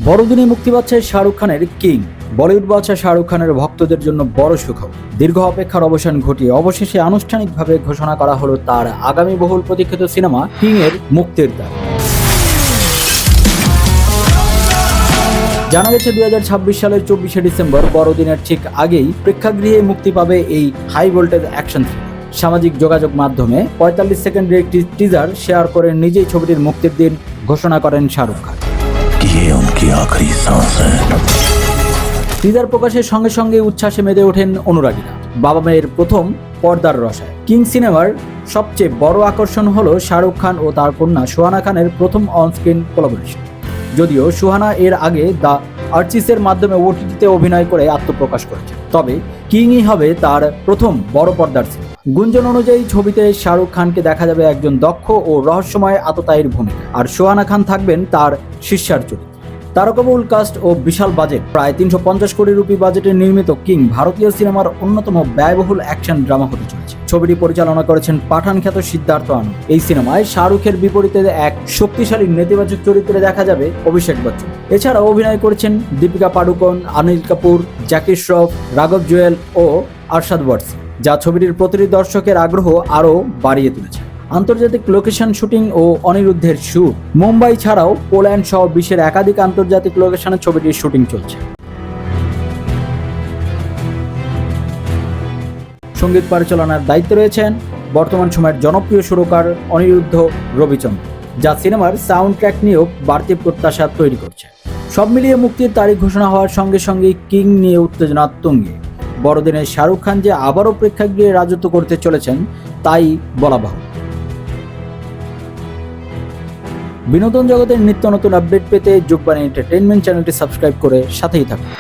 বড়দিনে মুক্তি পাচ্ছে শাহরুখ খানের কিং। বলিউড বাদশা শাহরুখ খানের ভক্তদের জন্য বড় সুখবর। দীর্ঘ অপেক্ষার অবসান ঘটিয়ে অবশেষে আনুষ্ঠানিকভাবে ঘোষণা করা হলো তার আগামী বহুল প্রতীক্ষিত সিনেমা কিং এর মুক্তির তারিখ। জানা গেছে 2026 সালের 24শে ডিসেম্বর বড়দিনের ঠিক আগেই প্রেক্ষাগৃহে মুক্তি পাবে এই হাই ভোল্টেজ অ্যাকশন থ্রিলার। সামাজিক যোগাযোগ মাধ্যমে 45 সেকেন্ডের একটি টিজার শেয়ার করে নিজেই ছবিটির মুক্তির দিন ঘোষণা করেন শাহরুখ খান। টিজার প্রকাশের সঙ্গে সঙ্গে উচ্ছ্বাসে মেতে ওঠেন অনুরাগীরা। বাবা মেয়ের প্রথম পর্দার রসায় কিং সিনেমার সবচেয়ে বড় আকর্ষণ হলো শাহরুখ খান ও তার কন্যা সুহানা খানের প্রথম অনস্ক্রিন কোলাবোরেশন। যদিও সুহানা এর আগে দ্য আর্চিসের মাধ্যমে ওটিটিতে অভিনয় করে আত্মপ্রকাশ করেছে, তবে কিংই হবে তার প্রথম বড় পর্দার সিনেমা। গুঞ্জন অনুযায়ী ছবিতে শাহরুখ খানকে দেখা যাবে একজন দক্ষ ও রহস্যময় আততায়ীর ভূমিকা, আর সুহানা খান থাকবেন তার শিষ্যার চরিত্রে। তারকাবহুল কাস্ট ও বিশাল বাজেট, প্রায় 350 কোটি রুপি বাজেটে নির্মিত কিং ভারতীয় সিনেমার অন্যতম ব্যয়বহুল অ্যাকশন ড্রামা হতে চলেছে। ছবিটি পরিচালনা করেছেন পাঠান খ্যাত সিদ্ধার্থ আনন্দ। এই সিনেমায় শাহরুখের বিপরীতে এক শক্তিশালী নেতিবাচক চরিত্রে দেখা যাবে অভিষেক বচ্চন। এছাড়াও অভিনয় করেছেন দীপিকা পাডুকোন, অনিল কাপুর, জ্যাকি শ্রফ, রাঘব জুয়েল ও আরশাদ ওয়ারসি, যা ছবিটির প্রতিটি দর্শকের আগ্রহ আরও বাড়িয়ে তুলেছে। আন্তর্জাতিক লোকেশন শুটিং ও অনিরুদ্ধের শুট মুম্বাই ছাড়াও পোল্যান্ড সহ বিশ্বের একাধিক আন্তর্জাতিক লোকেশনে ছবিটির শুটিং চলছে। সঙ্গীত পরিচালনার দায়িত্বে রয়েছেন বর্তমান সময়ের জনপ্রিয় সুরকার অনিরুদ্ধ রবিচন্দ্র, যা সিনেমার সাউন্ড ট্র্যাক নিয়েও বাড়তি প্রত্যাশা তৈরি করছে। সব মিলিয়ে মুক্তির তারিখ ঘোষণা হওয়ার সঙ্গে সঙ্গে কিং নিয়ে উত্তেজনা তুঙ্গে। বড়দিনে শাহরুখ খান যে আবারও প্রেক্ষাগৃহে রাজত্ব করতে চলেছেন তাই বলা বাহুল্য। বিনোদন জগতের নিত্য নতুন আপডেট পেতে যুগবাণী এন্টারটেইনমেন্ট চ্যানেলটি সাবস্ক্রাইব করে সাথেই থাকুন।